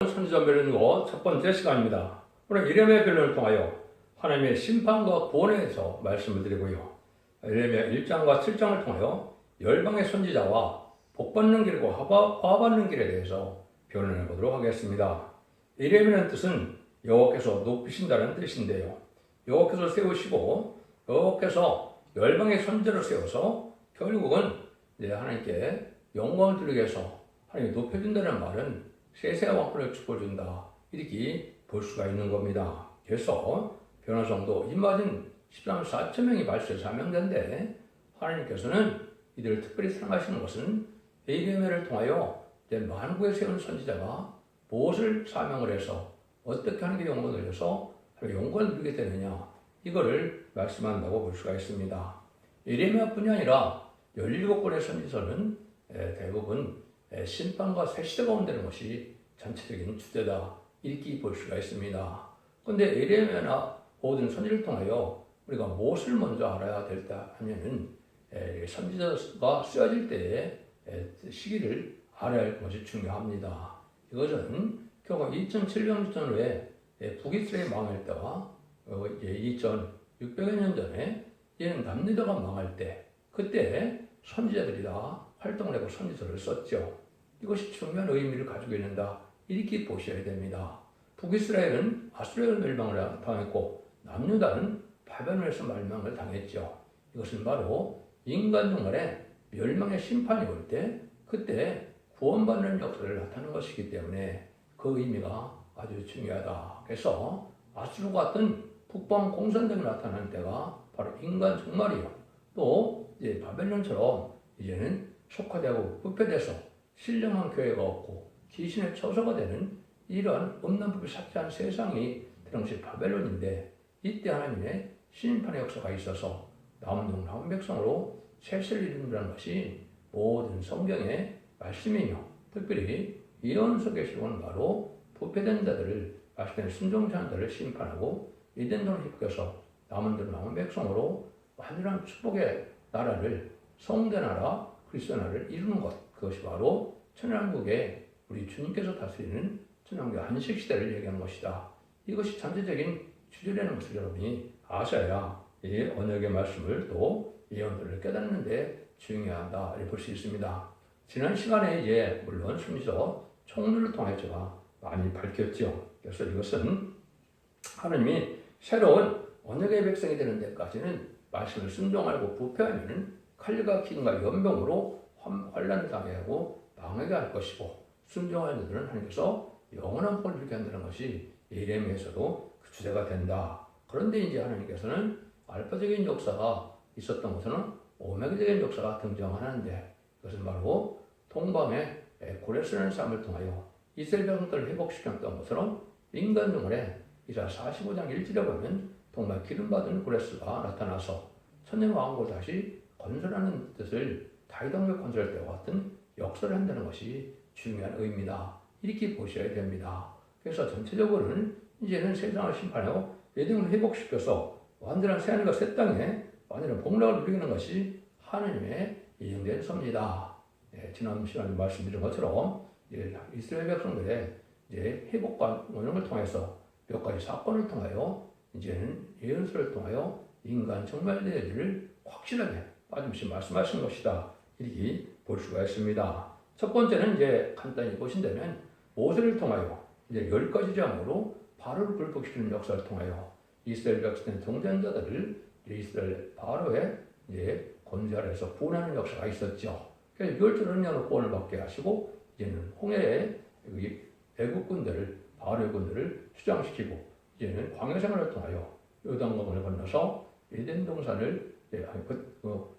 선지자 변론이고 첫 번째 시간입니다. 오늘 예레미야 변론을 통하여 하나님의 심판과 구원에 대해서 말씀을 드리고요. 예레미야 1장과 7장을 통하여 열방의 선지자와 복받는 길과 화받는 길에 대해서 변론해 보도록 하겠습니다. 예레미야는 뜻은 여호와께서 높이신다는 뜻인데요. 여호와께서 세우시고 여호와께서 열방의 선지자를 세워서 결국은 하나님께 영광을 드리기 위해서 하나님이 높여준다는 말은 세세한 왕권을 축복해준다, 이렇게 볼 수가 있는 겁니다. 그래서 변화성도 입맞은 13만 4천 명이 발수에 사명된데, 하나님께서는 이들을 특별히 사랑하시는 것은 예레미야를 통하여 만국에 세운 선지자가 무엇을 사명을 해서 어떻게 하나님께 영광을 돌려서 영광을 누리게 되느냐, 이거를 말씀한다고 볼 수가 있습니다. 예레미야뿐이 아니라 17권의 선지서는 대부분 심판과 새 시대가 온다는 것이 전체적인 주제다, 이렇게 볼 수가 있습니다. 그런데 예레미야나 모든 선지를 통하여 우리가 무엇을 먼저 알아야 될까 하면은 선지자가 쓰여질 때의 시기를 알아야 할 것이 중요합니다. 이것은 결국 2700년 후에 북이스라엘이 망할 때와 2600여 년 전에 얘는 남유다가 망할 때, 그때 선지자들이 다 활동을 하고 선지서를 썼죠. 이것이 중요한 의미를 가지고 있는다, 이렇게 보셔야 됩니다. 북이스라엘은 아수르의 멸망을 당했고 남유다는 바벨론에서 멸망을 당했죠. 이것은 바로 인간 동안에 멸망의 심판이 올 때, 그때 구원받는 역사를 나타내는 것이기 때문에 그 의미가 아주 중요하다. 그래서 아수르와 같은 북방 공산당이 나타나는 때가 바로 인간 종말이요. 또 바벨론처럼 이제는 속화되고 부패돼서 신령한 교회가 없고 귀신의 처소가 되는 이러한 음란법을 삭제한 세상이 되는 것이 바벨론인데, 이때 하나님의 심판의 역사가 있어서 남은 백성으로 세세를 이룬다는 것이 모든 성경의 말씀이며, 특별히 예언 속에 시고는 바로 부패된 자들을, 말씀된 순종자들을 심판하고 이덴동을 힙겨서 남은 백성으로 완전한 축복의 나라를, 성대 나라, 그리스도 나라를 이루는 것, 그것이 바로 천연왕국에 우리 주님께서 다스리는 천연왕국의 안식시대를 얘기하는 것이다. 이것이 전체적인 주제라는 것을 여러분이 아셔야 이 언약의 말씀을 또 예언들을 깨닫는데 중요하다, 이렇게 볼 수 있습니다. 지난 시간에 물론 순서 총론을 통해 제가 많이 밝혔죠. 그래서 이것은 하나님이 새로운 언약의 백성이 되는 데까지는 말씀을 순종하고 부패하면 칼과 기근과 연병으로 환란을 당하게 하고 망하게 할 것이고, 순종하는 자들은 하나님께서 영원한 복을 누리게 한다는 것이 예레미야에서도 그 주제가 된다. 그런데 이제 하나님께서는 알파적인 역사가 있었던 것은 오메가적인 역사가 등장하는데, 그것은 바로 동방의 고레스라는 삶을 통하여 이스라엘 백성들을 회복시켰던 것처럼 인간 동안에 이사 45장 1절에 보면 동방 기름받은 고레스가 나타나서 천년 왕국을 다시 건설하는 뜻을 다윗왕국을 건설할 때와 같은 역사를 한다는 것이 중요한 의미다, 이렇게 보셔야 됩니다. 그래서 전체적으로는 이제는 세상을 심판하고 예정을 회복시켜서 완전한 새하늘과 새 땅에 완전한 복락을 누리는 것이 하나님의 예정된 섭니다. 지난 시간에 말씀드린 것처럼 이스라엘 백성들의 회복과 원형을 통해서 몇 가지 사건을 통하여 이제는 예언서를 통하여 인간 정말대를 확실하게 빠짐없이 말씀하신 것이다, 이렇게 볼 수가 있습니다. 첫 번째는 간단히 보신다면 모세를 통하여 10가지 장으로 바로를 굴복시키는 역사를 통하여 이스라엘 백성의 동전자들을 이스라엘 바로의 권세 아래에서 구원하는 역사가 있었죠. 그래서 멸절을 내놓고 구원을 받게 하시고, 이제는 홍해의 애국군들을, 바로의 군들을 수장시키고, 이제는 광야 생활을 통하여 요단강을 건너서 에덴 동산을,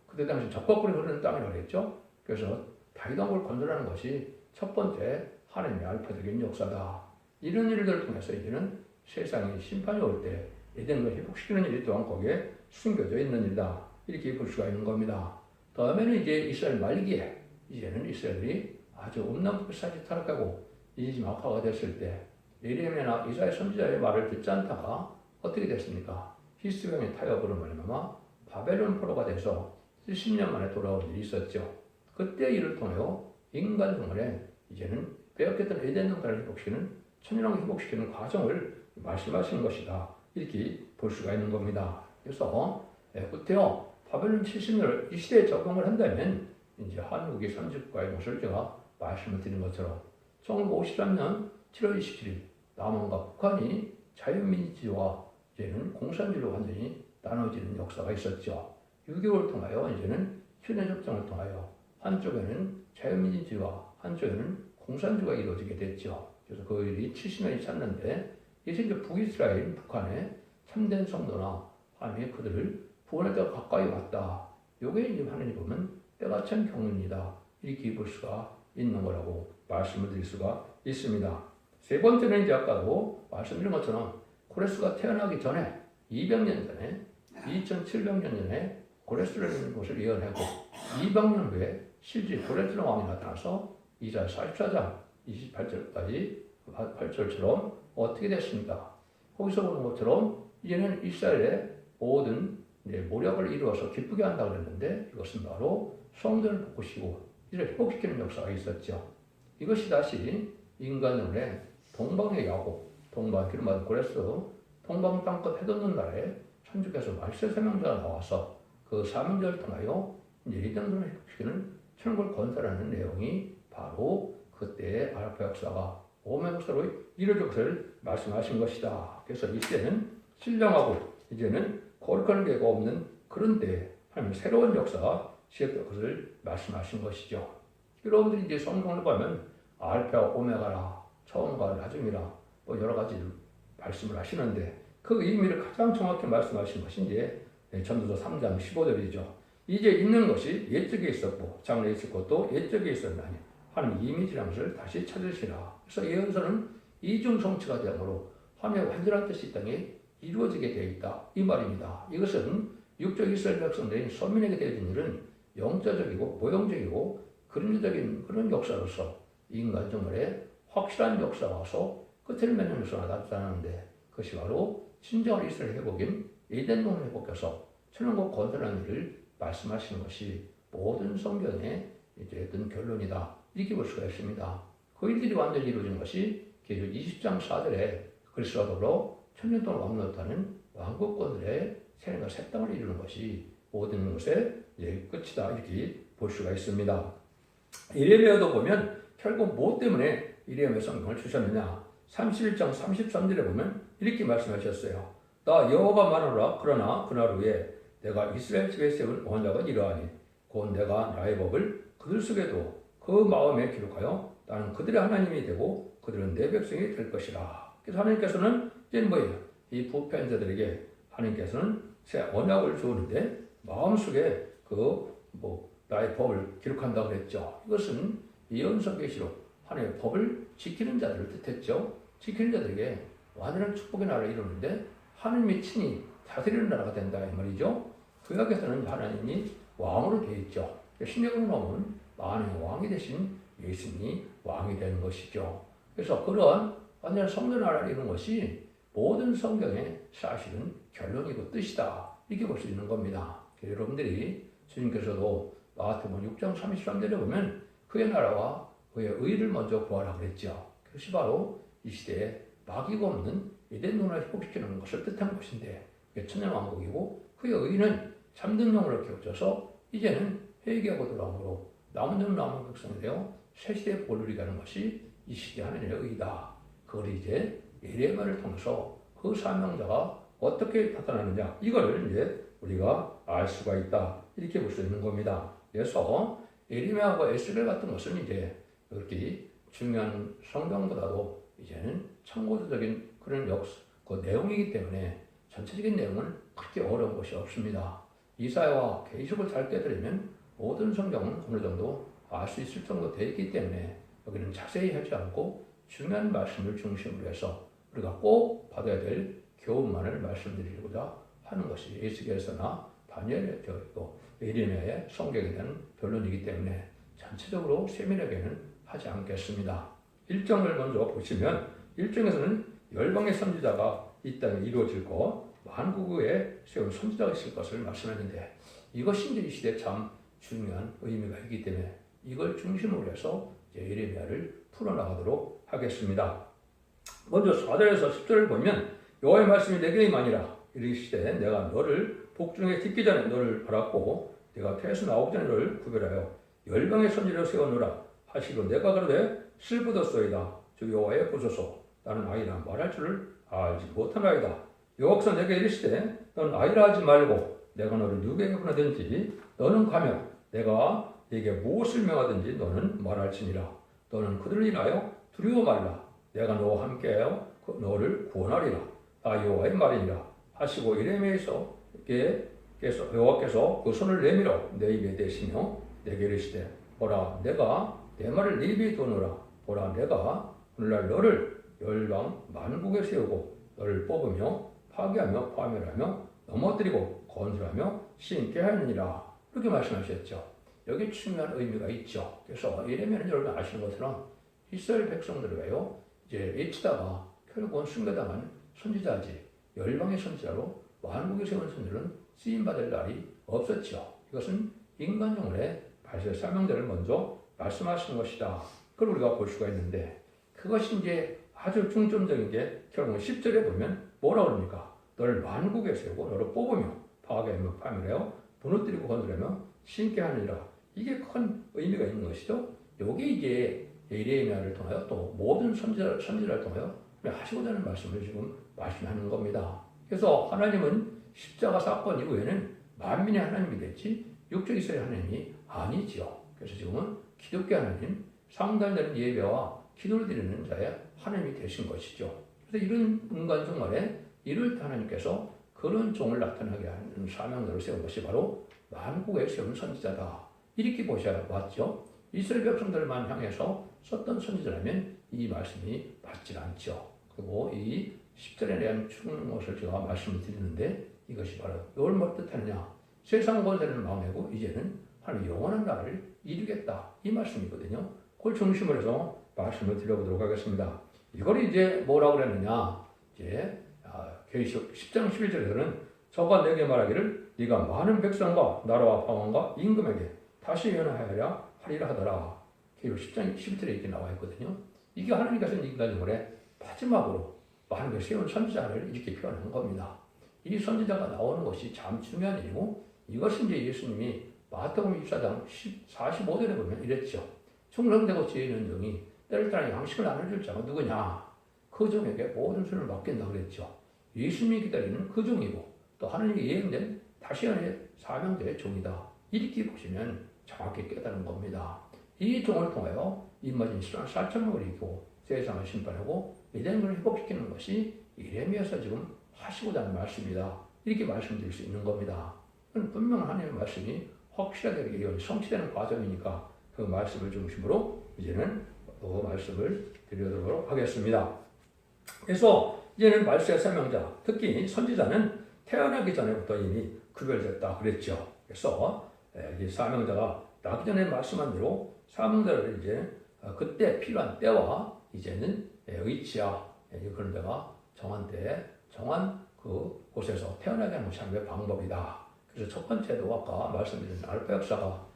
그때 당시 적과꿀이 흐르는 땅이라고 했죠. 그래서 다윗왕국을 건설하는 것이 첫 번째 하나님의 알파적인 역사다. 이런 일들을 통해서 이제는 세상의 심판이 올 때 에덴을 회복시키는 일이 또한 거기에 숨겨져 있는 일이다, 이렇게 볼 수가 있는 겁니다. 다음에는 이스라엘 말기에 이제는 이스라엘이 아주 음란법까지 타락하고 이제 악화가 됐을 때 예레미야나 이사야 선지자의 말을 듣지 않다가 어떻게 됐습니까? 히스기야의 타협으로 말미암아 바벨론 포로가 돼서 70년 만에 돌아온 일이 있었죠. 그때 일을 통하여 인간 동안에 이제는 빼앗겼던 에덴 동산을 회복시키는 천연왕 회복시키는 과정을 말씀하시는 것이다. 이렇게 볼 수가 있는 겁니다. 그래서 그때요 바벨론 70년을 이 시대에 적용을 한다면 이제 한국의 선지국가의 모습을 제가 말씀을 드린 것처럼 1953년 7월 27일 남한과 북한이 자유민주주의와 이제는 공산주의로 완전히 나눠지는 역사가 있었죠. 6.25를 통하여 이제는 휴전협정을 통하여 한쪽에는 자유민주주의와 한쪽에는 공산주의가 이루어지게 됐죠. 그래서 그 일이 70년이 찼는데 이제 북이스라엘, 북한의 참된 성도나 하나님의 그들을 구원할 때가 가까이 왔다. 요게 이제 하나님 보면 때가 참 경륜이다. 이렇게 볼 수가 있는 거라고 말씀을 드릴 수가 있습니다. 세 번째는 이제 아까도 말씀드린 것처럼 고레스가 태어나기 전에 200년 전에 2700년 전에 고레스라는 곳을 예언하고 200년 후에 실제 고레스 왕이 나타나서 이사야 44장 28절까지 8절처럼 어떻게 됐습니까? 거기서 보는 것처럼 이제는 이스라엘의 모든 모략을 이루어서 기쁘게 한다고 그랬는데 이것은 바로 성전을 복구시고 이를 회복시키는 역사가 있었죠. 이것이 다시 인간의 동방의 야곱, 동방 기름받은 고레스, 동방 땅끝 해돋는 날에 천주께서 말세 세명자가 나와서 그 사명자를 통하여 이단선을 회복시키는 천국을 건설하는 내용이 바로 그때의 알파 역사가 오메 역사로 이루어질 것을 말씀하신 것이다. 그래서 이 시대는 신령하고 이제는 거룩한 게가 없는 그런 때에 하나님 새로운 역사가 시작될 것을 말씀하신 것이죠. 여러분들이 이제 성경을 보면 알파와 오메가라, 처음과 나중이라 뭐 여러 가지 말씀을 하시는데 그 의미를 가장 정확히 말씀하신 것이 이제 전도서 3장 15절이죠. 이제 있는 것이 옛적에 있었고 장래에 있을 것도 옛적에 있었나니 하나님 이미지라는 것을 다시 찾으시라. 그래서 예언서는 이중성취가 되므로 하나님의 완전한 뜻이 이 땅에 이루어지게 되어 있다. 이 말입니다. 이것은 육적 이스라엘 백성들인 서민에게 되어진 일은 영자적이고 모형적이고 그림자적인 그런 역사로서 인간 정말에 확실한 역사가 와서 끝을 맺는 역사가 나타나는데 그것이 바로 진정한 이스라엘 회복인 에덴동을 회복해서 천국을 건설하는 일을 말씀하시는 것이 모든 성경의 이제 어떤 결론이다. 이렇게 볼 수가 있습니다. 그 일들이 완전히 이루어진 것이 계시록 20장 4절에 그리스도와 더불어 천년 동안 왕노릇하는 왕국권들의 세례가 새 땅을 이루는 것이 모든 것의 이제 끝이다. 이렇게 볼 수가 있습니다. 예레미야도 보면 결국 무엇 때문에 예레미야 성경을 주셨느냐? 31장 33절에 보면 이렇게 말씀하셨어요. 나 여호와가 말하노라. 그러나 그날 후에 내가 이스라엘 집에 세운 언약은 이러하니 곧 내가 나의 법을 그들 속에도 그 마음에 기록하여 나는 그들의 하나님이 되고 그들은 내 백성이 될 것이라. 그래서 하나님께서는 이제 뭐예요? 이 부패한 자들에게 하나님께서는 새 언약을 주었는데 마음속에 나의 법을 기록한다고 그랬죠. 이것은 예언서 계시록 하나님의 법을 지키는 자들을 뜻했죠. 지키는 자들에게 완전한 축복의 나라를 이루는데 하나님이 친히 다스리는 나라가 된다 이 말이죠. 구약에서는 하나님이 왕으로 되어 있죠. 신약으로 나오면 만왕의 왕이 되신 예수님이 왕이 되는 것이죠. 그래서 그러한 완전한 성전 나라를 이루는 것이 모든 성경의 사실은 결론이고 뜻이다. 이렇게 볼 수 있는 겁니다. 여러분들이 주님께서도 마태복음 6장 33절에 보면 그의 나라와 그의 의를 먼저 구하라 그랬죠. 그것이 바로 이 시대에 마귀가 없는 에덴 동을 회복시키는 것을 뜻한 것인데 그게 천년왕국이고 그의 의는 참된 영으로 키워져서 이제는 회개하고 돌아옴으로 남은 백성이 되어 새 시대의 복을 누리게 하는 것이 이 시대 하나님의 의다. 그걸 이제 예레미야를 통해서 그 사명자가 어떻게 나타나느냐 이걸 이제 우리가 알 수가 있다. 이렇게 볼 수 있는 겁니다. 그래서 예레미야하고 에스겔 같은 것은 이제 그렇게 중요한 성경보다도 이제는 참고적인 그런 그 내용이기 때문에 전체적인 내용은 그렇게 어려운 것이 없습니다. 이사야와 계시록을 잘 깨달으면 모든 성경은 어느 정도 알 수 있을 정도 되어 있기 때문에 여기는 자세히 하지 않고 중요한 말씀을 중심으로 해서 우리가 꼭 받아야 될 교훈만을 말씀드리고자 하는 것이 에스겔서나 다니엘의 예레미야의 성경에 대한 변론이기 때문에 전체적으로 세밀하게는 하지 않겠습니다. 1장을 먼저 보시면 1장에서는 열방의 선지자가 이 땅에 이루어질 것, 만국에 세운 선지자가 있을 것을 말씀했는데 이것이 이제 이 시대에 참 중요한 의미가 있기 때문에 이걸 중심으로 해서 예레미야를 풀어나가도록 하겠습니다. 먼저 4절에서 10절을 보면 여호와의 말씀이 내게 임하니라. 이르시되 내가 너를 복중에 딛기 전에 너를 알았고 내가 태에서 나오기 전에 너를 구별하여 열방의 선지자로 세워놓으라 하시고 내가 그러되 슬프었소이다. 주 여호와의 보소서 나는 아이라 말할 줄을 알지 못하나이다. 여호와께서 내게 이르시되 너는 아이라 하지 말고 내가 너를 누구에게 보내든지 너는 가며 내가 네게 무엇을 명하든지 너는 말할지니라. 너는 그들을 인하여 두려워 말라. 내가 너와 함께하여 너를 구원하리라. 나 여호와의 말이니라 하시고 이레미야에서 여호와께서 그 손을 내밀어 내 입에 대시며 내게 이르시되 보라 내가 내 말을 네 입에 두노라. 보라 내가 오늘날 너를 열방 만국에 세우고 너를 뽑으며 파괴하며 파멸하며 넘어뜨리고 건설하며 신께 하느니라. 그렇게 말씀하셨죠. 여기 중요한 의미가 있죠. 그래서 이레미야는 여러분 아시는 것처럼 이스라엘 백성들과요 이제 외치다가 결국은 순교당한 선지자지 열방의 선지자로 만국에 세운 선지자는 쓰임받을 날이 없었죠. 이것은 인간용의 발세 사명자를 먼저 말씀하시는 것이다. 그걸 우리가 볼 수가 있는데 그것이 이제 아주 중점적인 게 결국은 10절에 보면 뭐라고 합니까? 너를 만국에 세우고 너를 뽑으며 파괴하며 파멸하여 무너뜨리고 건드리며 신께 하느니라. 이게 큰 의미가 있는 것이죠. 여기 이제 이레미야를 통하여 또 모든 선지자를 통하여 하시고자 하는 말씀을 지금 말씀하는 겁니다. 그래서 하나님은 십자가 사건 이후에는 만민의 하나님이 됐지 육적 이스라엘 하나님이 아니지요. 그래서 지금은 기독교 하나님, 상달되는 예배와 기도를 드리는 자의 하나님이 되신 것이죠. 그래서 이런 인간 종말에 이를 때 하나님께서 그런 종을 나타나게 하는 사명자를 세운 것이 바로 만국에 세운 선지자다. 이렇게 보셔야 맞죠? 이스라엘 백성들만 향해서 썼던 선지자라면 이 말씀이 맞지 않죠. 그리고 이 10절에 대한 것을 제가 말씀을 드리는데 이것이 바로 뭘 뜻하느냐. 세상 권세는 망하고 이제는 하나님 영원한 나라를 이루겠다. 이 말씀이거든요. 그걸 중심으로 해서 말씀을 드려보도록 하겠습니다. 이걸 이제 뭐라고 그랬느냐. 이제 계시록 10장 11절에서는 저가 내게 말하기를 네가 많은 백성과 나라와 방언과 임금에게 다시 연하여야 하리라 하더라. 계시록 10장 11절에 이렇게 나와 있거든요. 이게 하나님께서 인간적으로 마지막으로 만국에 세운 선지자를 이렇게 표현한 겁니다. 이 선지자가 나오는 것이 참 중요한 일이고 이것이 이제 예수님이 마태복음 24장 45절에 보면 이랬죠. 충성되고 지혜 있는 종이 때를 따라 양식을 나눠줄 자가 누구냐. 그 종에게 모든 손을 맡긴다 그랬죠. 예수님이 기다리는 그 종이고 또 하나님이 예언된 다시안의 사명자의 종이다. 이렇게 보시면 정확히 깨달은 겁니다. 이 종을 통하여 임마진 살점을 이기고 세상을 심판하고 미래를 회복시키는 것이 이레미야에서 지금 하시고자 하는 말씀이다. 이렇게 말씀드릴 수 있는 겁니다. 분명 하나님의 말씀이 확실하게 성취되는 과정이니까 그 말씀을 중심으로 이제는 또 말씀을 드리도록 하겠습니다. 그래서 이제는 말씀의 사명자, 특히 선지자는 태어나기 전에부터 이미 구별됐다 그랬죠. 그래서 이 사명자가 나기 전에 말씀한 대로 사명자를 이제 그때 필요한 때와 이제는 의치야 그런 데가 정한 때 정한 그 곳에서 태어나게 하는 것이 하나님의 방법이다. 그래서 첫 번째도 아까 말씀드린 알파 역사가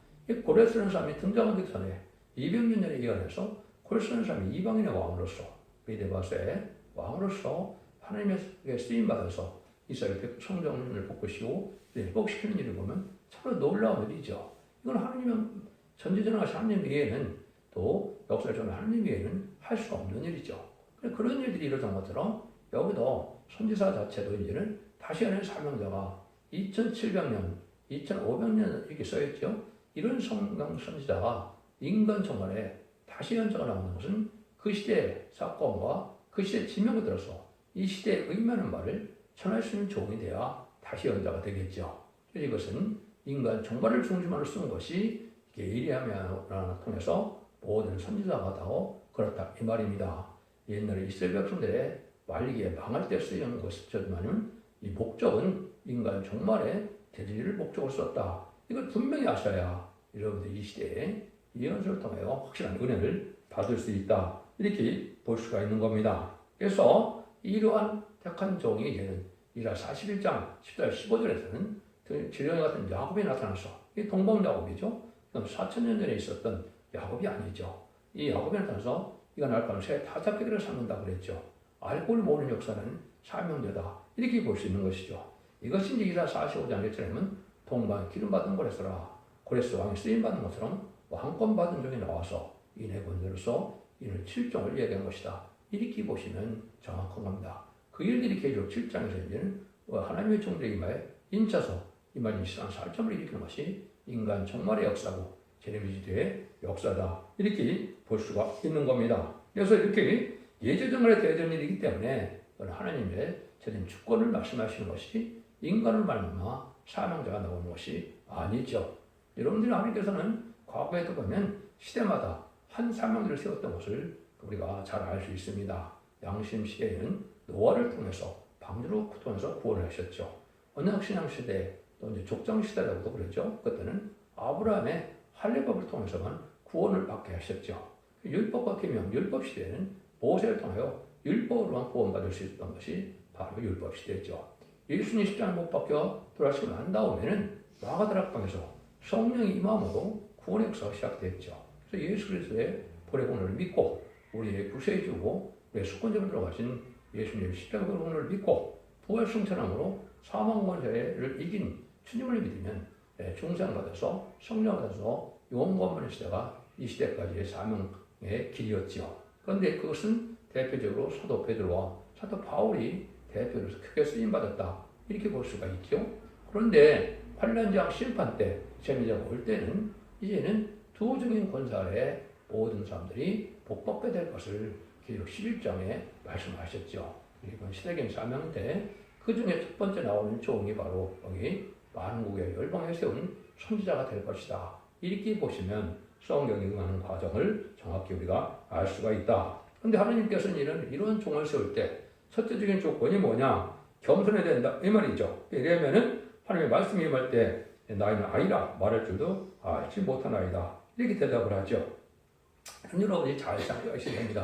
고레 쓰는 사람이 등장하기 전에 200년 전에 예언해서 고레 쓰는 사람이 이방인의 왕으로서 미디바스의 왕으로서 하나님의 쓰임받아서 이스라엘 성전을 복구시고 회복시키는 일을 보면 참으로 놀라운 일이죠. 이건 하나님의 전지전능하신 하나님 외에는 또 역사를 전하는 하나님 외에는 할 수 없는 일이죠. 그런 일들이 이루어진 것처럼 여기도 선지사 자체도 이제는 다시 하는 사명자가 2700년, 2500년 이렇게 써있죠. 이런 성경 선지자가 인간 정말에 다시 연자가 나오는 것은 그 시대의 사건과 그 시대의 지명에 들어서 이 시대에 의미하는 말을 전할 수 있는 종이 돼야 다시 연자가 되겠죠. 그래서 이것은 인간 정말을 중심으로 쓴 것이 이레미야를 통해서 모든 선지자가 다 그렇다 이 말입니다. 옛날에 이스라엘 백성들의 말기에 망할 때 쓰인 것이지만 이 목적은 인간 종말에 대리를 목적으로 썼다. 이걸 분명히 아셔야 여러분들 이 시대에 이 연설을 통하여 확실한 은혜를 받을 수 있다. 이렇게 볼 수가 있는 겁니다. 그래서 이러한 택한 종이 이제는 이라 41장 10절 15절에서는 지령에 같은 야곱이 나타나서 이 동방 야곱이죠. 그럼 4,000년 전에 있었던 야곱이 아니죠. 이 야곱이 나타나서 이가 날 거는 새 타작기들을 삼는다 그랬죠. 알고를 모으는 역사는 사명제다. 이렇게 볼 수 있는 것이죠. 이것이 이제 이사 45장 1절에는 동방 기름받은 고레스라. 고레스 왕이 쓰임받은 것처럼 왕권 받은 종이 나와서 이내 본대로서 이는 7종을 얘기한 것이다. 이렇게 보시면 정확한 겁니다. 그 일들이 계속 7장에서 이제는 하나님의 종들에게 말에 인쳐서 이 말이 이상한 살점을 일으키는 것이 인간 종말의 역사고 제네비지대의 역사다. 이렇게 볼 수가 있는 겁니다. 그래서 이렇게 예제정말의 대전일이기 때문에 하나님의 제된 주권을 말씀하시는 것이 인간을 말미암아 사명자가 나오는 것이 아니죠. 여러분들이 하나님께서는 과거에도 보면 시대마다 한 사명들을 세웠던 것을 우리가 잘 알 수 있습니다. 양심 시대에는 노아를 통해서 방주로 통해서 구원을 하셨죠. 언약 신앙 시대 또 이제 족장 시대라고도 그랬죠. 그때는 아브라함의 할례법을 통해서만 구원을 받게 하셨죠. 율법과 계명, 율법 시대에는 모세를 통하여 율법으로만 구원받을 수 있었던 것이 바로 율법 시대였죠. 예수님 십자가에 못 박혀 돌아가시고 난 다음에는 마가다락방에서 성령이 임함으로 구원의 역사가 시작됐죠. 그래서 예수 그리스도의 보내공을 믿고 우리의 구세주고 우리의 수권자로 들어가신 예수님의 십자가 보내공을 믿고 부활승천함으로 사망 권세를 이긴 주님을 믿으면 중생 받아서 성령 받아서 영원만의 시대가 이 시대까지의 사명의 길이었죠. 그런데 그것은 대표적으로 사도 베드로와 사도 바울이 대표로서 크게 쓰임받았다. 이렇게 볼 수가 있죠. 그런데 환란장 심판 때, 재미자가 올 때는 이제는 두중인 권사 아래 모든 사람들이 복받게 될 것을 계시록 11장에 말씀하셨죠. 이건 시대경 사명인데 그 중에 첫 번째 나오는 종이 바로 여기 만국의 열방에 세운 선지자가 될 것이다. 이렇게 보시면 성경에 응하는 과정을 정확히 우리가 알 수가 있다. 그런데 하나님께서는 이런 종을 세울 때 첫째적인 조건이 뭐냐? 겸손해야 된다. 이 말이죠. 이러면은 하나님의 말씀이 임할 때 나이는 아이라 말할 줄도 알지 못한 아이다. 이렇게 대답을 하죠. 여러분이 잘 생각하셔야 됩니다.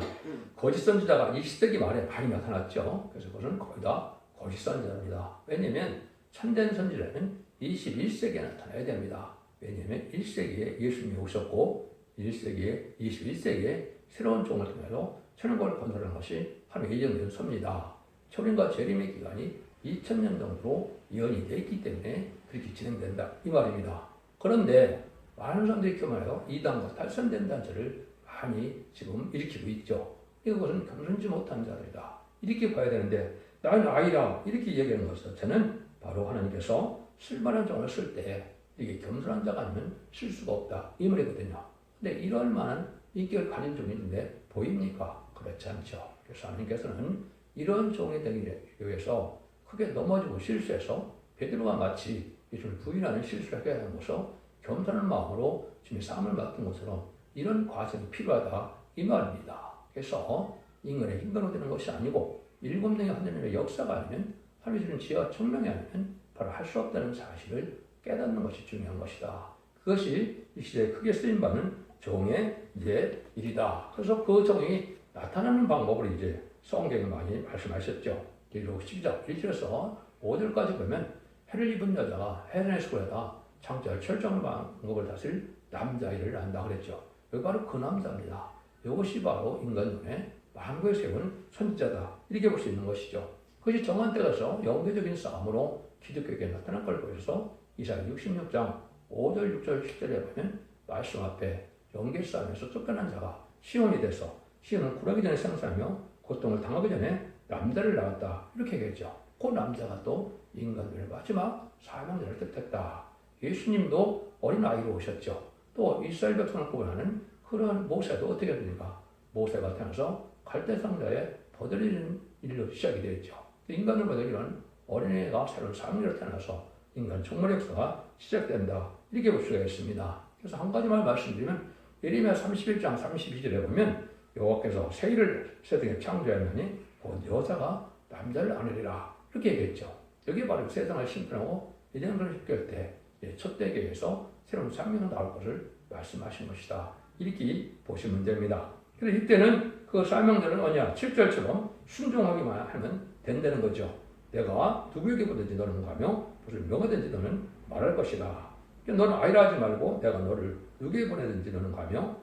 거짓 선지자가 이 시대기 말에 많이 나타났죠. 그래서 그것은 거의 다 거짓 선지자입니다. 왜냐하면 참된 선지자는 21세기에 나타나야 됩니다. 왜냐하면 1세기에 예수님이 오셨고 1세기에 21세기에 새로운 종을 통해서 천국을 건설하는 것이 하나님 예정된 섭니다. 초림과 재림의 기간이 2000년 정도로 예언이 되어 있기 때문에 그렇게 진행된다 이 말입니다. 그런데 많은 사람들이 교만하여 이단과 탈선된 단체를 많이 지금 일으키고 있죠. 이것은 겸손지 못한 자들이다. 이렇게 봐야 되는데 나는 아이라 이렇게 얘기하는 것 자체는 바로 하나님께서 쓸만한 종을 쓸 때 이게 겸손한 자가 아니면 쓸 수가 없다 이 말이거든요. 근데 이럴 만한 인격을 가진 종이 있는데 보입니까? 그렇지 않죠. 그래서 하나님께서는 이런 종이 되기 위해서 크게 넘어지고 실수해서 베드로와 마치 예수를 부인하는 실수를 하게 하는 것으로 겸손한 마음으로 주님의 삶을 맡은 것처럼 이런 과정이 필요하다 이 말입니다. 그래서 인간의 힘으로 되는 것이 아니고 일곱 명의 하나님의 역사가 아니면 하나님이 주는 지혜와 총명이 아니면 바로 할 수 없다는 사실을 깨닫는 것이 중요한 것이다. 그것이 이 시대에 크게 쓰임받는 종의 이제 일이다. 그래서 그 종이 나타나는 방법을 이제 성경에 많이 말씀하셨죠. 계시록 12장 1절에서 5절까지 보면 해를 입은 여자가 헬렌의 수고에다 창자를 철저한 방법을 다스릴 남자아이를 낳는다 그랬죠. 여기 바로 그 남자입니다. 이것이 바로 인간 눈에 만국에 세운 선지자다. 이렇게 볼 수 있는 것이죠. 그것이 정한 때 가서 영계적인 싸움으로 기독교에게 나타날 걸 보여서 이사야 66장 5절, 6절, 7절에 보면 말씀 앞에 영계 싸움에서 쫓겨난 자가 시온이 돼서 시온은 굴하기 전에 생사하며 고통을 당하기 전에 남자를 낳았다. 이렇게 얘기했죠. 그 남자가 또 인간들의 마지막 사명자를 뜻했다. 예수님도 어린아이로 오셨죠. 또 이스라엘 백성을 구원하는 그런 모세도 어떻게 됩니까? 모세가 태어나서 갈대 상자에 버들리는 일로 시작이 되었죠. 인간을 보다 이런 어린애가 새로운 사명자로 태어나서 인간 종말 역사가 시작된다. 이렇게 볼 수가 있습니다. 그래서 한 가지만 말씀드리면 예레미야 31장 32절에 보면 여호와께서 새 일을 세상에 창조하였느니 곧 여자가 남자를 안으리라. 이렇게 얘기했죠. 여기 바로 세상을 심판하고 예정을 시킬 때 첫 대계에서 새로운 생명이 나올 것을 말씀하신 것이다. 이렇게 보시면 됩니다. 그래서 이때는 그 사명자는 뭐냐? 7절처럼 순종하기만 하면 된다는 거죠. 내가 누구에게 보든지 너는 가며 무슨 명하든지 너는 말할 것이다. 너는 아이라 하지 말고 내가 너를 누구에게 보내든지 너는 가며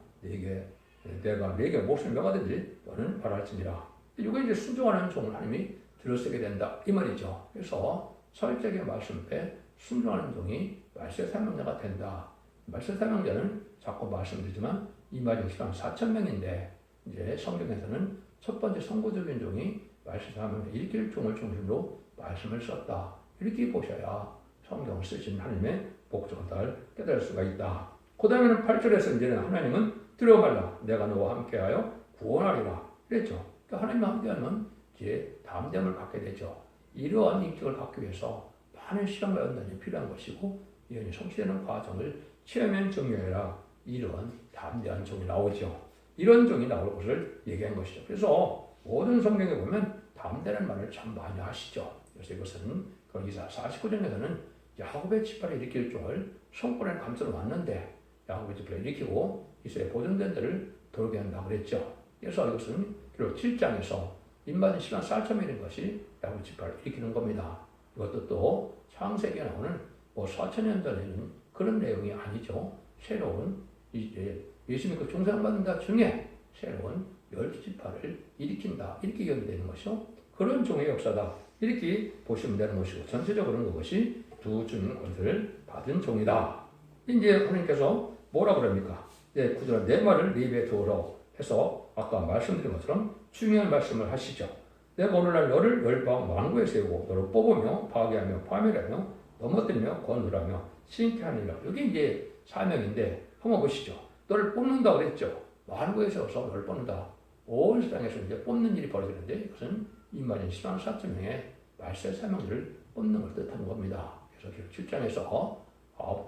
내가 내게 무엇을 명하든지 너는 말할지니라. 이게 이제 순종하는 종을 하나님이 들어쓰게 된다 이 말이죠. 그래서 설적의 말씀에 순종하는 종이 말세 사명자가 된다. 말세 사명자는 자꾸 말씀드리지만 이 말이 시간 4,000명인데 이제 성경에서는 첫 번째 선구적인 종이 말세 사명자 일길 종을 중심으로 말씀을 썼다. 이렇게 보셔야 성경을 쓰신 하나님의 목적을 깨달을 수가 있다. 그 다음에는 8절에서 이제는 하나님은 두려워 말라. 내가 너와 함께하여 구원하리라. 그랬죠. 그러니까 하나님과 함께하면 이제 담대함을 갖게 되죠. 이러한 인격을 갖기 위해서 많은 시간과 연단이 필요한 것이고 이연이 성취되는 과정을 체험한 종이라 이런 담대한 종이 나오죠. 이런 종이 나올 것을 얘기한 것이죠. 그래서 모든 성경에 보면 담대라는 말을 참 많이 하시죠. 그래서 이것은 거기서 49장에서는 야곱의 지파를 일으킬 종을 성권에 감싸러 왔는데 야곱의 지파를 일으키고 이스라엘 보존된 데를 돌게 한다고 그랬죠. 그래서 이것은 그리고 7장에서 인받은 시간 쌀점이 된 것이 야곱 지파를 일으키는 겁니다. 이것도 또 창세기에 나오는 4,000년 전에는 그런 내용이 아니죠. 새로운 이제 예수 믿고 중생받는 자 중에 새로운 12지파를 일으킨다. 이렇게 연되는 것이요. 그런 종의 역사다. 이렇게 보시면 되는 것이고 전체적으로는 그것이 두 주님 권세를 받은 종이다. 이제 하나님께서 뭐라 그럽니까? 구절은 내 말을 네 입에 두어라 해서 아까 말씀드린 것처럼 중요한 말씀을 하시죠. 내가 오늘날 너를 열방 만국에 세우고 너를 뽑으며 파괴하며 파멸하며 넘어뜨리며 건설하며 신케 하느니라. 이게 이제 사명인데 한번 보시죠. 너를 뽑는다고 그랬죠. 만국에 세워서 너를 뽑는다. 온 세상에서 이제 뽑는 일이 벌어지는데 이것은 인마진 14,000명의 말세 사명들을 뽑는 걸 뜻하는 겁니다. 그래서 7장에서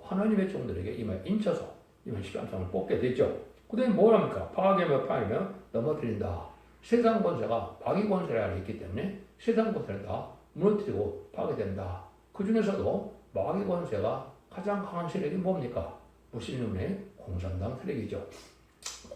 하나님의 종들에게 이마에 인쳐서 이만 14,000명을 뽑게 되죠. 그 다음에 뭘 합니까? 파괴하며 파멸하며 넘어뜨린다. 세상 권세가 마귀 권세 아래 있기 때문에 세상 권세를 다 무너뜨리고 파괴된다. 그 중에서도 마귀 권세가 가장 강한 세력이 뭡니까? 무신론의 공산당 세력이죠.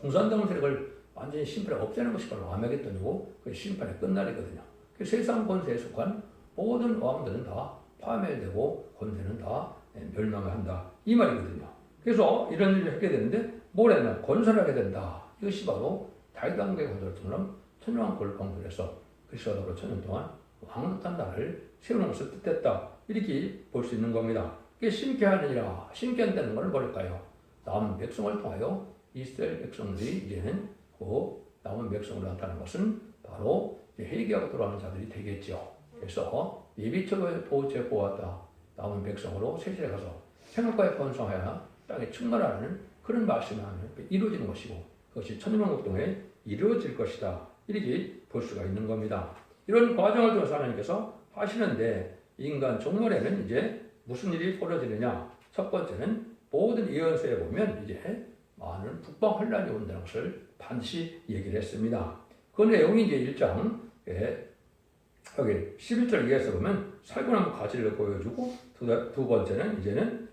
공산당 세력을 완전히 심판에 없애는 것이 바로 아메게돈이고 그 심판의 끝날이거든요. 그 세상 권세에 속한 모든 왕들은 다 파멸되고 권세는 다 멸망을 한다. 이 말이거든요. 그래서 이런 일을 하게 되는데 뭘 하면 건설하게 된다. 이것이 바로 다윗왕국의 건설처럼 천년왕국을 건설해서 그리스도로 천년 동안 왕노탄 나라를 세우는 것을 뜻했다. 이렇게 볼 수 있는 겁니다. 이게 심케 하느니라. 심케 한다는 것은 뭘까요? 남은 백성을 통하여 이스라엘 백성들이 이제는 그 남은 백성으로 나타나는 것은 바로 회개하고 돌아오는 자들이 되겠죠. 그래서 예비처의 보호체 보았다. 남은 백성으로 세실에 가서 생각과에 번성하여 땅에 충만하는 그런 말씀을 하면 이루어지는 것이고 그것이 천년왕국 동에 이루어질 것이다. 이렇게 볼 수가 있는 겁니다. 이런 과정을 통해서 하나님께서 하시는데 인간 종말에는 이제 무슨 일이 벌어지느냐? 첫 번째는 모든 예언서에 보면 이제 많은 북방 혼란이 온다는 것을 반드시 얘기를 했습니다. 그 내용이 이제 1장에 여기 11절 이하에서 보면 살구나무 가지를 보여주고 두 번째는 이제는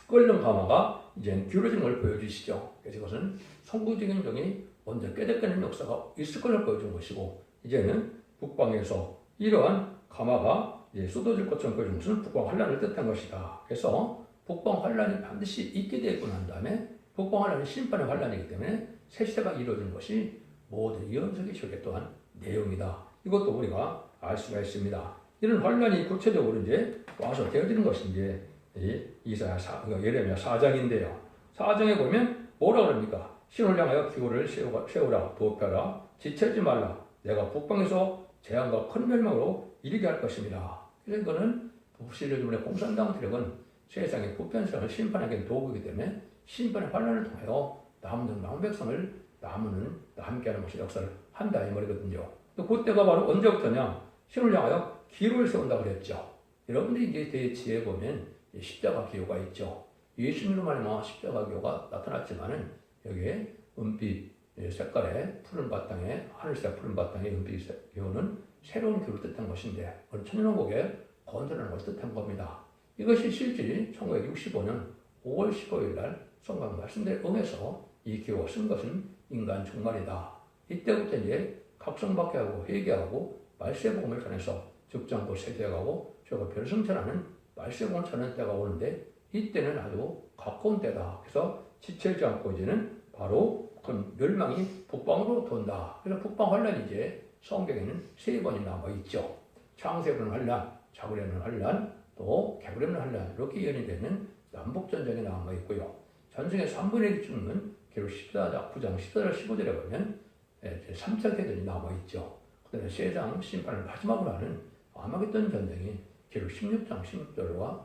끓는 가마가 이제 기울어진 걸 보여주시죠. 그래서 이것은 선구적인 종이 먼저 깨닫는 역사가 있을 것을 보여준 것이고 이제는 북방에서 이러한 가마가 이제 쏟아질 것처럼 보여준 것은 북방 환란을 뜻한 것이다. 그래서 북방 환란이 반드시 있게 되고 난 다음에 북방 환란은 심판의 환란이기 때문에 새 시대가 이루어진 것이 모든 예언서기 속의 또한 내용이다. 이것도 우리가 알 수가 있습니다. 이런 환란이 구체적으로 이제 와서 되어지는 것이 이제 예레미야 4장인데요. 4장에 보면 뭐라 그럽니까? 신을 향하여 기호를 세우라, 도펴라, 지체하지 말라. 내가 북방에서 재앙과 큰 멸망으로 이르게 할 것입니다. 그래서 이거는 부실의 공산당 세력은 세상의 보편성을 심판하기는 도구이기 때문에 심판의 환란을 통하여 남은 백성을 함께하는 것을 역사를 한다 이 말이거든요. 그때가 바로 언제부터냐? 신을 향하여 기호를 세운다고 그랬죠. 여러분들이 이제 대지에 보면 십자가 기호가 있죠. 예수님으로 말미암아 십자가 기호가 나타났지만은 여기에 은빛 색깔의 푸른 바탕에 하늘색 푸른 바탕에 은빛 기호는 새로운 기호를 뜻한 것인데 천년왕국의 건설하는 것을 뜻한 겁니다. 이것이 실제 1965년 5월 15일 날 성경 말씀대로 응해서 이 기호가 쓴 것은 인간 종말이다. 이때부터 이제 각성받게 하고 회개하고 말세복음을 전해서 즉장도 세대가고 저거 별승천하는 말세복음을 전하는 때가 오는데 이때는 아주 가까운 때다. 그래서 지체하지 않고 이제는 바로 그럼 멸망이 북방으로 돈다. 그래서 북방 환란이 이제 성경에는 3번이 남아 있죠. 창세부는 환란, 자구려는 환란, 또 개구려는 환란 이렇게 연이되는 남북 전쟁이 남아 있고요. 전쟁의 3분의 1 죽는 기록 14장 9장 14절 15절에 보면 3차 대전이 남아 있죠. 그다음에 세상 심판을 마지막으로 하는 아마겟돈 전쟁이 기록 16장 16절과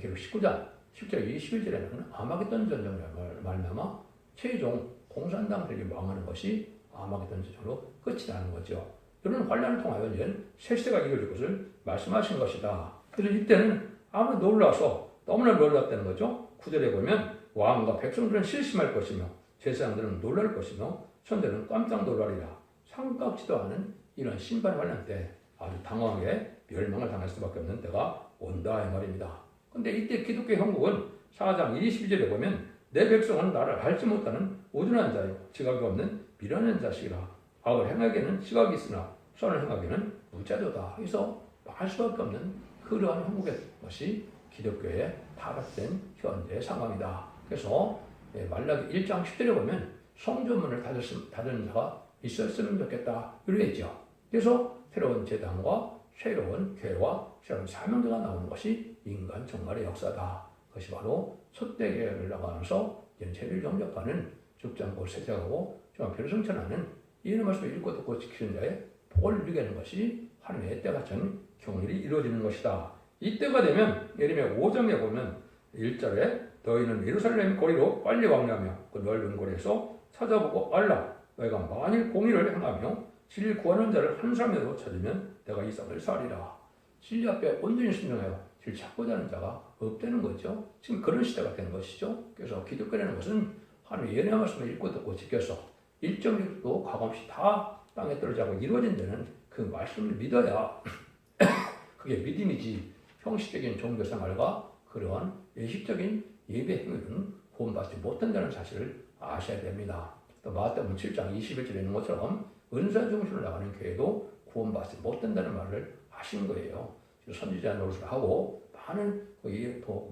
기록 19장 10절 21절에는 아마겟돈 전쟁을 말미암아 최종 공산당들이 망하는 것이 아마겟돈 전쟁으로 끝이 나는 거죠. 이런 환란을 통하여 이제 새 시대가 이루어질 것을 말씀하신 것이다. 그래서 이때는 아무리 놀라서 너무나 놀랍다는 거죠. 9절에 보면 왕과 백성들은 실심할 것이며 제사장들은 놀랄 것이며 천대는 깜짝 놀라리라. 삼각지도 않은 이런 심판 환란 때 아주 당황하게 멸망을 당할 수밖에 없는 때가 온다 이 말입니다. 근데 이때 기독교 형국은 4장 22절에 보면 내 백성은 나를 알지 못하는 우둔한 자요 지각이 없는 미련한 자식이라. 악을 행하기에는 지각이 있으나 선을 행하기에는 무자도다. 그래서 말할 수밖에 없는 그러한 형국의 것이 기독교에 타락된 현재 상황이다. 그래서 말라기 1장 10절에 보면 성전문을 닫은 자가 있었으면 좋겠다. 이러겠죠. 그래서 새로운 제단과 새로운 교회와 새로운 사명자가 나오는 것이 인간 종말의 역사다. 그것이 바로 첫대계를 나가면서 연체를 영접하는 죽장고 세세하고 종합표를 성천하는 이런 말씀을 읽고 듣고 지키는 자의 복을 누리게 하는 것이 하나님의 때같은 경일이 이루어지는 것이다. 이때가 되면 예레미야 5장에 보면 1절에 너희는 예루살렘 거리로 빨리 왕래하며 그 넓은 거리에서 찾아보고 알라. 너희가 만일 공의를 행하며 진리 구하는 자를 한 사람이라도 찾으면 내가 이 땅을 살리라. 진리 앞에 온전히 순종하여 진리 찾고자 하는 자가 없다는 거죠. 지금 그런 시대가 되는 것이죠. 그래서 기독교라는 것은 하나님의 예언의 말씀을 읽고 듣고 지켜서 일정일도 과감없이 다 땅에 떨어지고 이루어진다는 그 말씀을 믿어야 그게 믿음이지 형식적인 종교생활과 그러한 예식적인 예배 행위는 구원받지 못한다는 사실을 아셔야 됩니다. 또 마태복음 7장 21절에 있는 것처럼 은사 중심으로 나가는 교회도 구원받지 못한다는 말을 하신 거예요. 선지자 노릇을 하고 많은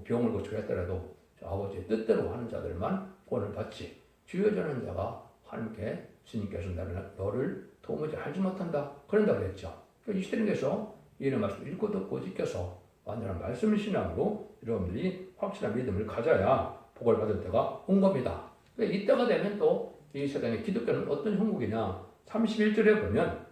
병을 고쳐했더라도 아버지의 뜻대로 하는 자들만 구원을 받지 주여 전하는 자가 하나님께 주님께서 너를 도무지 알지 못한다 그런다고 했죠. 이 시대에서 이런 말씀을 읽고 듣고 지켜서 완전한 말씀을 신앙으로 여러분들이 확실한 믿음을 가져야 복을 받을 때가 온 겁니다. 이때가 되면 또 이 세상의 기독교는 어떤 형국이냐 31절에 보면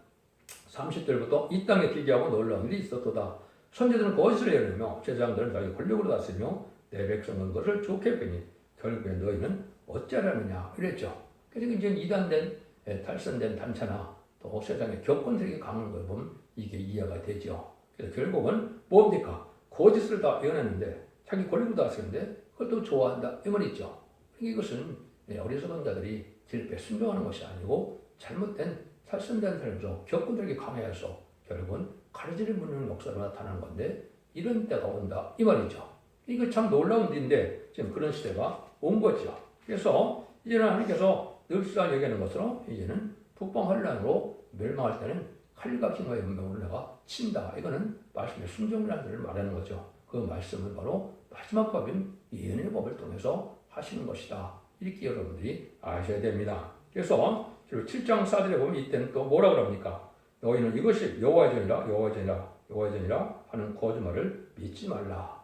30절부터 이 땅에 기괴하고 놀라운 일이 있었도다. 선지자들은 거짓을 예언하며 제사장들은 자기 권력으로 다스리며 내 백성은 것을 좋게 보니 결국에 너희는 어찌하려느냐 이랬죠. 그래서 이제 이단된 탈선된 단체나 또 세상의 격권색이 강한 걸 보면 이게 이해가 되죠. 그래서 결국은 뭡니까? 거짓을 다 예언했는데 자기 권력으로 다스리는데 그걸 또 좋아한다 이 말이죠. 이것은 어리석은 자들이 질패에 순종하는 것이 아니고 잘못된 탈선된 삶에서 격권들에게 강해서 결국은 가르지를 묻는 역사로 나타나는 건데 이런 때가 온다 이 말이죠. 이거 참 놀라운 일인데 지금 그런 시대가 온 거죠. 그래서 이제는 하나님께서 늙시간 얘기하는 것처럼 이제는 북방 환란으로 멸망할 때는 칼과 킹과 연명을 내가 친다. 이거는 말씀의 순종이라는 것을 말하는 거죠. 그 말씀은 바로 마지막 법인 예언의 법을 통해서 하시는 것이다. 이렇게 여러분들이 아셔야 됩니다. 그래서 7장 4절에 보면 이때는 또 뭐라 그럽니까? 너희는 이것이 여호와의 전이라 여호와의 전이라 여호와의 전이라 하는 거짓말을 믿지 말라.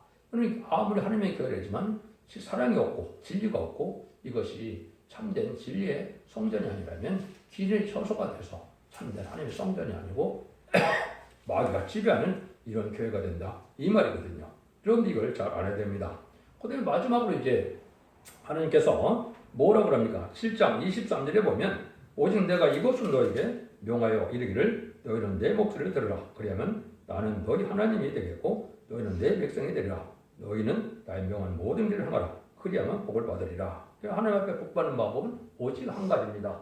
아무리 하나님의 교회지만 사랑이 없고 진리가 없고 이것이 참된 진리의 성전이 아니라면 길의 처소가 돼서 참된 하나님의 성전이 아니고 마귀가 지배하는 이런 교회가 된다. 이 말이거든요. 여러분들 이걸 잘 알아야 됩니다. 그다음에 마지막으로 이제 하나님께서 뭐라고 합니까? 7장 23절에 보면 오직 내가 이것을 너에게 명하여 이르기를 너희는 내 목소리를 들으라. 그리하면 나는 너희 하나님이 되겠고 너희는 내 백성이 되리라. 너희는 나의 명한 모든 길을 행하라. 그리하면 복을 받으리라. 하나님 앞에 복 받는 방법은 오직 한 가지입니다.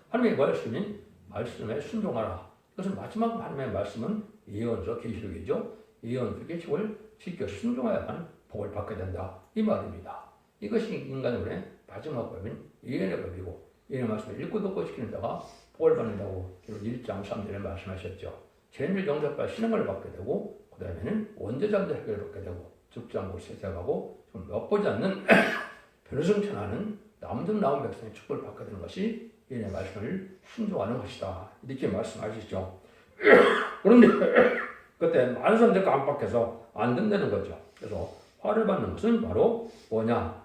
하나님의 말씀인 말씀에 순종하라. 이것은 마지막 하나님의 말씀은 예언서 계시록이죠. 예언서 계시록을 지켜 순종해야만 복을 받게 된다. 이 말입니다. 이것이 인간의 마지막 법인 예언의 법이고 예언의 말씀을 읽고 듣고 지키는 자가 복을 받는다고 1장 3절에 말씀하셨죠. 죄를 영접과 신앙을 받게 되고 그 다음에는 원죄자들 해결을 받게 되고 죽지 않고 세세하고 좀 엿보지 않는 변호성천하는 남든 남은 백성의 축복을 받게 되는 것이 예언의 말씀을 순종하는 것이다. 이렇게 말씀하시죠. 그런데 그때 많은 사람들이 깜빡해서 안 된다는 거죠. 그래서 화를 받는 것은 바로 뭐냐?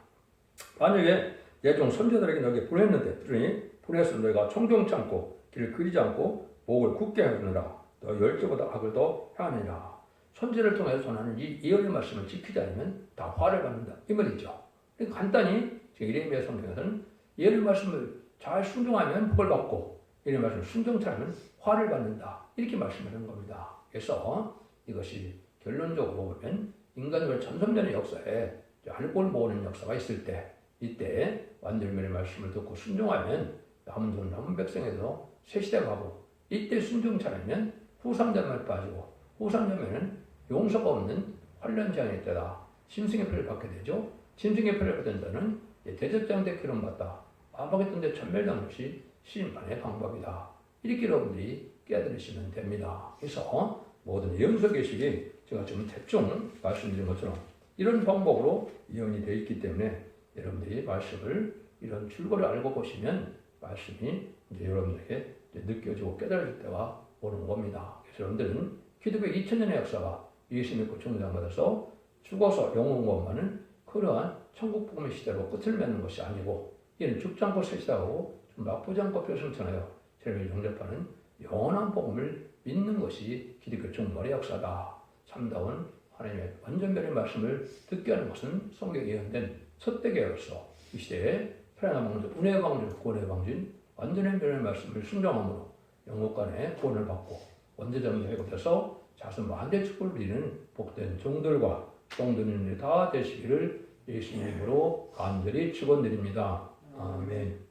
만약에 내 종 선지자들에게 너에게 보냈는데 그러니 보내서 너희가 청종치 않고 길을 그리지 않고 목을 굳게 하느라 너 열조보다 악을 더 행하느니라. 선지자를 통해서 전하는 이 예언의 말씀을 지키지 않으면 다 화를 받는다. 이 말이죠. 그러니까 간단히 예레미야 성경에서는 예언의 말씀을 잘 순종하면 복을 받고 예언의 말씀을 순종치 않으면 화를 받는다. 이렇게 말씀하는 겁니다. 그래서 이것이 결론적으로 보면 인간의 천선년의 역사에 알골 모으는 역사가 있을 때 이때 완전면의 말씀을 듣고 순종하면 남은 백성에서 새 시대가 가고 이때 순종치 않으면 후삼자만 빠지고 후삼자면은 용서가 없는 환란 재앙의 때다. 짐승의 표를 받게 되죠. 짐승의 표를 받은 자는 대접장대 기름 받다. 마방했던 데 천멸당 것이 심판의 방법이다. 이렇게 여러분들이 깨달으시면 됩니다. 그래서 모든 예언서 계시기 제가 지금 대충 말씀드린 것처럼 이런 방법으로 예언이 되어 있기 때문에 여러분들이 말씀을 이런 줄거리를 알고 보시면 말씀이 이제 여러분들에게 이제 느껴지고 깨달을 때가 오는 겁니다. 그래서 여러분들은 기독교 2000년의 역사가 예수 믿고 천국당받아서 죽어서 영원 구원받는 그러한 천국 복음의 시대로 끝을 맺는 것이 아니고 이는 죽지 않고 새 시대하고 좀 나쁘지 않고 뼈승천하여 죄를 용접하는 영원한 복음을 믿는 것이 기독교 종말의 역사다. 참다운 하나님의 완전별의 말씀을 듣게 하는 것은 성경에 예언된 첫대계로서 이 시대에 편안한 방준, 운의 방준, 구원의 방준, 완전한 별의 말씀을 순종함으로 영국간의 구원을 받고 원죄자문제 회복돼서 자손 만대 축복을 누리는 복된 종들과 종들이 다 되시기를 예수님으로 간절히 축원드립니다. 아멘.